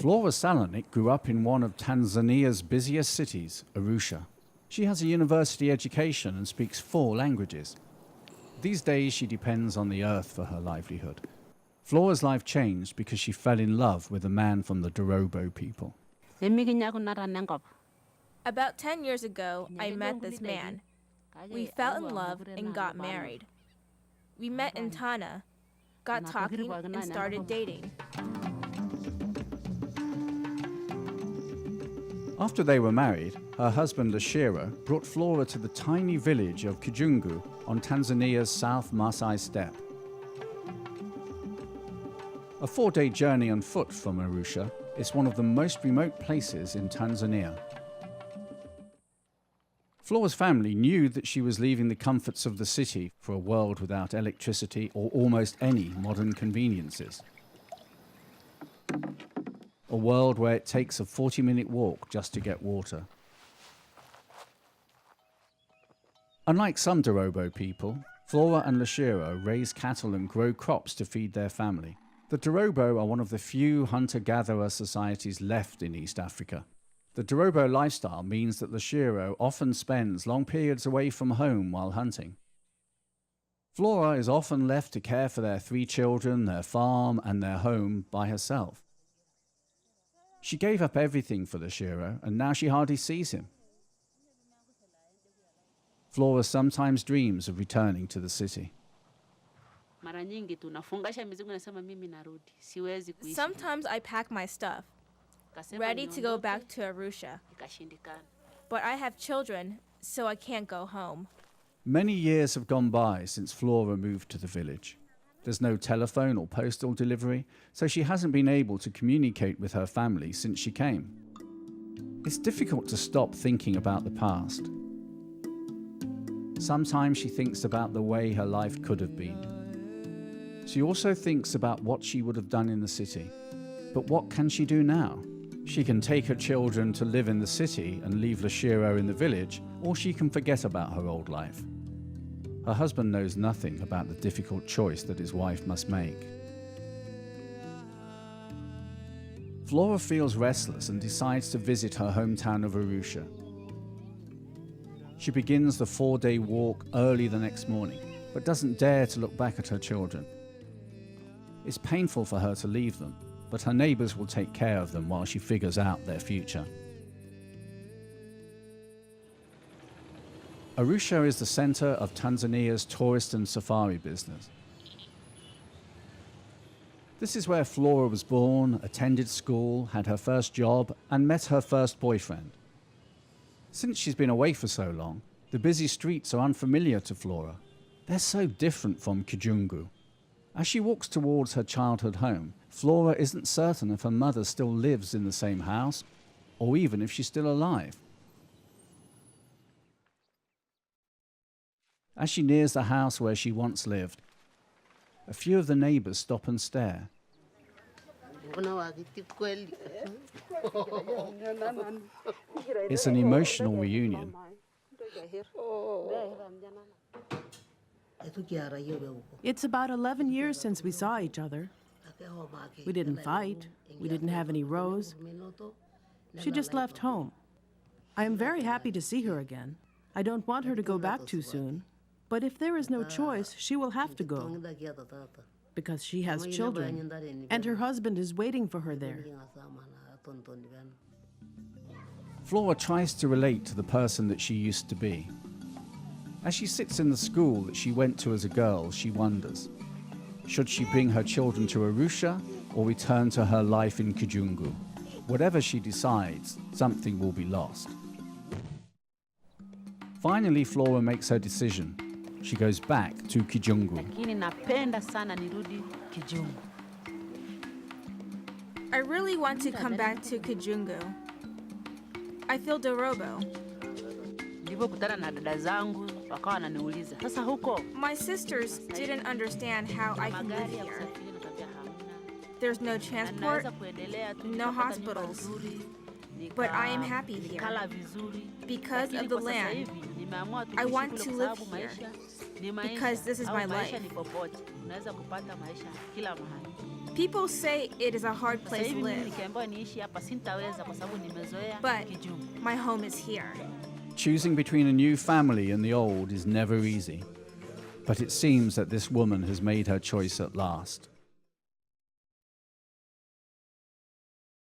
Flora Salonik grew up in one of Tanzania's busiest cities, Arusha. She has a university education and speaks 4 languages. These days she depends on the earth for her livelihood. Flora's life changed because she fell in love with a man from the Dorobo people. About 10 years ago, I met this man. We fell in love and got married. We met in Tana, got talking, and started dating. After they were married, her husband Lashiro brought Flora to the tiny village of Kijungu on Tanzania's South Maasai Steppe. A 4-day journey on foot from Arusha, it's one of the most remote places in Tanzania. Flora's family knew that she was leaving the comforts of the city for a world without electricity or almost any modern conveniences. A world where it takes a 40-minute walk just to get water. Unlike some Dorobo people, Flora and Lashiro raise cattle and grow crops to feed their family. The Dorobo are one of the few hunter-gatherer societies left in East Africa. The Dorobo lifestyle means that Lashiro often spends long periods away from home while hunting. Flora is often left to care for their 3 children, their farm, and their home by herself. She gave up everything for Lashiro, and now she hardly sees him. Flora sometimes dreams of returning to the city. Sometimes I pack my stuff, ready to go back to Arusha. But I have children, so I can't go home. Many years have gone by since Flora moved to the village. There's no telephone or postal delivery, so she hasn't been able to communicate with her family since she came. It's difficult to stop thinking about the past. Sometimes she thinks about the way her life could have been. She also thinks about what she would have done in the city. But what can she do now? She can take her children to live in the city and leave Lashiro in the village, or she can forget about her old life. Her husband knows nothing about the difficult choice that his wife must make. Flora feels restless and decides to visit her hometown of Arusha. She begins the 4-day walk early the next morning, but doesn't dare to look back at her children. It's painful for her to leave them, but her neighbors will take care of them while she figures out their future. Arusha is the center of Tanzania's tourist and safari business. This is where Flora was born, attended school, had her first job, and met her first boyfriend. Since she's been away for so long, the busy streets are unfamiliar to Flora. They're so different from Kijungu. As she walks towards her childhood home, Flora isn't certain if her mother still lives in the same house, or even if she's still alive. As she nears the house where she once lived, a few of the neighbors stop and stare. It's an emotional reunion. It's about 11 years since we saw each other. We didn't fight. We didn't have any rows. She just left home. I am very happy to see her again. I don't want her to go back too soon. But if there is no choice, she will have to go. Because she has children, and her husband is waiting for her there. Flora tries to relate to the person that she used to be. As she sits in the school that she went to as a girl, she wonders, should she bring her children to Arusha or return to her life in Kijungu? Whatever she decides, something will be lost. Finally, Flora makes her decision. She goes back to Kijungu. I really want to come back to Kijungu. I feel Dorobo. My sisters didn't understand how I can live here. There's no transport, no hospitals. But I am happy here. Because of the land, I want to live here. because this is my life. People say it is a hard place to live, but my home is here. Choosing between a new family and the old is never easy. But it seems that this woman has made her choice at last.